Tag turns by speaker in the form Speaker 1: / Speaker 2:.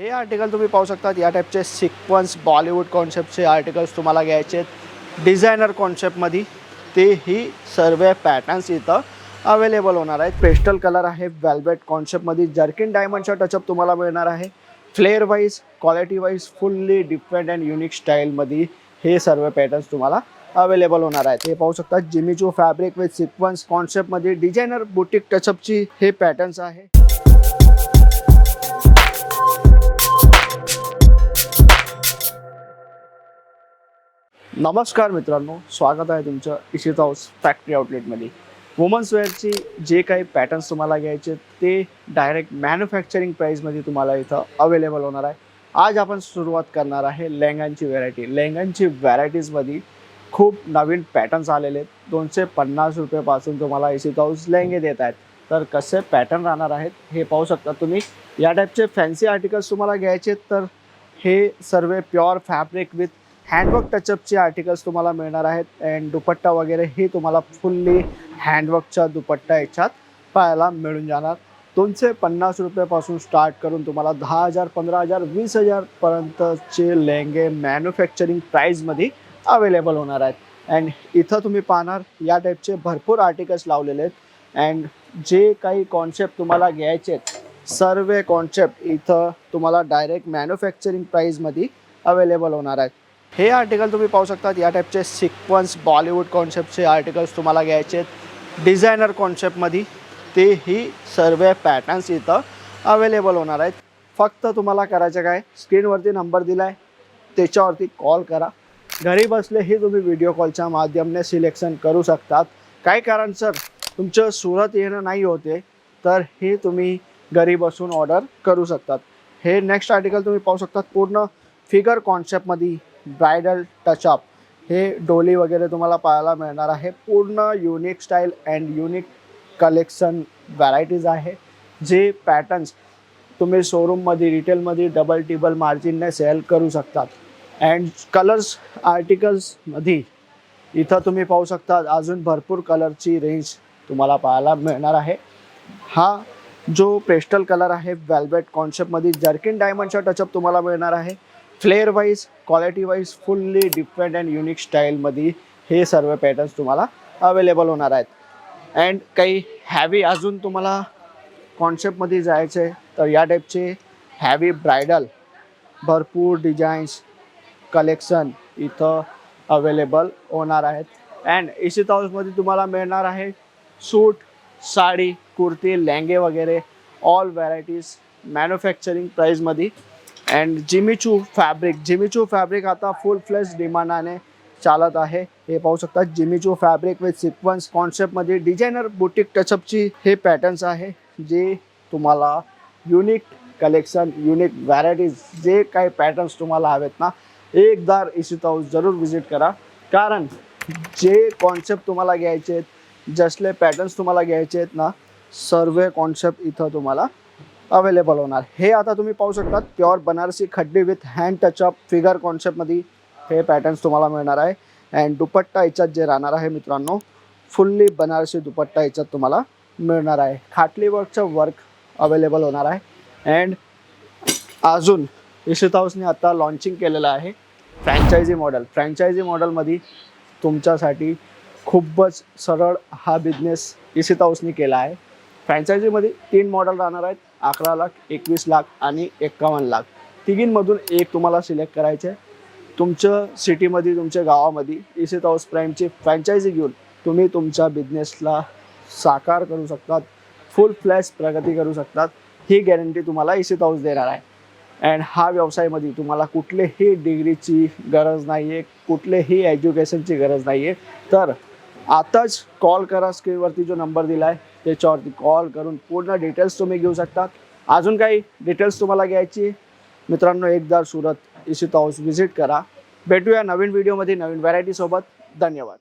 Speaker 1: हे आर्टिकल तुम्ही पाहू शकता। या टाईपचे सिक्वेन्स बॉलिवूड कॉन्सेप्टचे आर्टिकल्स तुम्हाला घ्यायचे आहेत डिझायनर कॉन्सेप्टमध्ये। तेही सर्व पॅटर्न्स इथं अवेलेबल होणार आहेत। पेस्टल कलर आहे, वेल्वेट कॉन्सेप्टमध्ये जर्किन डायमंडचा टचअप तुम्हाला मिळणार आहे। Flare wise quality wise fully different and unique स्टाईलमध्ये हे सर्व पॅटर्न्स तुम्हाला अवेलेबल होणार आहेत। हे पाहू शकता जिमीचू फॅब्रिक विथ सिक्वेन्स कॉन्सेप्टमध्ये डिझायनर बुटीक टचअपची हे पॅटर्न्स आहे। नमस्कार मित्रांनो, स्वागत आहे तुमचं इशित हाऊस फॅक्टरी आउटलेटमध्ये। वुमन्स वेअरची जे काही पॅटर्न्स तुम्हाला घ्यायचे ते डायरेक्ट मॅन्युफॅक्चरिंग प्राईसमध्ये तुम्हाला इथं अवेलेबल होणार आहे। आज आपण सुरुवात करणार आहे लेहंगांची व्हरायटी। लेहंगांची व्हरायटीजमध्ये खूप नवीन पॅटर्न्स आलेले आहेत। 250 रुपयापासून तुम्हाला इशित हाऊस लेहंगे देत आहेत। तर कसे पॅटर्न राहणार आहेत हे पाहू शकता तुम्ही। या टाईपचे फॅन्सी आर्टिकल्स तुम्हाला घ्यायचे तर हे सर्व प्युअर फॅब्रिक विथ हँडवर्क टचअपचे आर्टिकल्स तुम्हाला मिळणार आहेत। अँड दुपट्टा वगैरे हे तुम्हाला फुल्ली हँडवर्कचा दुपट्टा याच्यात पाहायला मिळून जाणार। 250 रुपयापासून स्टार्ट करून तुम्हाला 10,000, 15,000, 20,000 पर्यंतचे लेहंगे मॅन्युफॅक्चरिंग प्राईजमध्ये अवेलेबल होणार आहेत। अँड इथं तुम्ही पाहणार या टाईपचे भरपूर आर्टिकल्स लावलेले आहेत। अँड जे काही कॉन्सेप्ट तुम्हाला घ्यायचे आहेत सर्व कॉन्सेप्ट इथं तुम्हाला डायरेक्ट मॅन्युफॅक्चरिंग प्राईजमध्ये अवेलेबल होणार आहेत। हे आर्टिकल तुम्ही पाहू शकता। या टाईपचे सिक्वेन्स बॉलिवूड कॉन्सेप्टचे आर्टिकल्स तुम्हाला घ्यायचे आहेत डिझायनर कॉन्सेप्टमध्ये। तेही सर्व पॅटर्न्स इथं अवेलेबल होणार आहेत। फक्त तुम्हाला करायचं काय, स्क्रीनवरती नंबर दिला आहे त्याच्यावरती कॉल करा। घरी बसलेही तुम्ही व्हिडिओ कॉलच्या माध्यमाने सिलेक्शन करू शकतात। काय कारण सर तुमचं सुरत येणं नाही होते तर हे तुम्ही घरी बसून ऑर्डर करू शकतात। हे नेक्स्ट आर्टिकल तुम्ही पाहू शकता पूर्ण फिगर कॉन्सेप्टमध्ये ब्रायडल टचअप। हे डोली वगैरे तुम्हाला पाहायला मिळणार आहे। पूर्ण unique style and unique collection varieties आहे। जे पॅटर्न्स तुम्ही शोरूममध्ये रिटेलमध्ये डबल टिबल मार्जिनने सेल करू शकतात। अँड कलर्स आर्टिकल्समध्ये इथं तुम्ही पाहू शकता अजून भरपूर कलरची रेंज तुम्हाला पाहायला मिळणार आहे। हा जो पेस्टल कलर आहे वेल्वेट कॉन्सेप्टमध्ये जर्किन डायमंडचा टचअप तुम्हाला मिळणार आहे। Flare wise quality wise fully different and unique स्टाईलमध्ये हे सर्व पॅटर्न्स तुम्हाला अवेलेबल होणार आहेत। अँड काही हॅवी अजून तुम्हाला कॉन्सेप्टमध्ये जायचं आहे तर या टाईपचे हॅवी ब्रायडल भरपूर डिझाईन्स कलेक्शन इथं अवेलेबल होणार आहेत। अँड इशित हाऊसमध्ये तुम्हाला मिळणार आहे सूट, साडी, कुर्ती, लेहंगे वगैरे ऑल व्हरायटीज मॅन्युफॅक्चरिंग प्राईजमध्ये। अँड जिमीचू फॅब्रिक आता फुल फ्लेज डिमांडाने चालत आहे। हे पाहू शकता जिमीचू फॅब्रिक विथ सिक्वेन्स कॉन्सेप्टमध्ये डिझायनर बुटीक टचअपची हे पॅटर्न्स आहे। जे तुम्हाला युनिक कलेक्शन युनिक व्हरायटीज जे काही पॅटर्न्स तुम्हाला हवेत ना एकदा इशित हाऊस जरूर विजिट करा। कारण जे कॉन्सेप्ट तुम्हाला घ्यायचे आहेत जसले पॅटर्न्स तुम्हाला घ्यायचे आहेत ना सर्व कॉन्सेप्ट इथं तुम्हाला अवेलेबल होणार। हे आता तुम्ही पाहू शकता प्युअर बनारसी खड्डी विथ हँड टचअप फिगर कॉन्सेप्टमध्ये हे पॅटर्न्स तुम्हाला मिळणार आहे। अँड दुपट्टा याच्यात जे राहणार आहे मित्रांनो फुल्ली बनारसी दुपट्टा याच्यात तुम्हाला मिळणार आहे। खाटली वर्कचं वर्क अवेलेबल होणार आहे। अँड अजून इशित हाऊसने आता लॉन्चिंग केलेलं आहे फ्रँचायझी मॉडेलमध्ये तुमच्यासाठी खूपच सरळ हा बिझनेस इशित हाऊसने केला आहे। फ्रँचायझीमध्ये 3 मॉडेल राहणार आहेत, 11 लाख, 21 लाख आणि 51 लाख। तिघींमधून एक तुम्हाला सिलेक्ट करायचे आहे। तुमच्या सिटीमध्ये तुमच्या गावामध्ये इशित हाऊस प्राईमची फ्रँचायझी घेऊन तुम्ही तुमच्या बिझनेसला साकार करू शकतात, फुल फ्लॅश प्रगती करू शकतात। ही गॅरंटी तुम्हाला इशित हाऊस देणार आहे। अँड हा व्यवसायामध्ये तुम्हाला कुठलेही डिग्रीची गरज नाही आहे, कुठलेही एज्युकेशनची गरज नाही आहे। तर आताच कॉल करा, स्क्रीनवरती जो नंबर दिला आहे त्याच्यावरती कॉल करून पूर्ण डिटेल्स तुम्ही घेऊ शकता। अजून काही डिटेल्स तुम्हाला घ्यायची मित्रांनो एकदा सुरत इशित हाऊस विजिट करा। भेटूया नवीन व्हिडिओमध्ये नवीन व्हरायटीसोबत। धन्यवाद।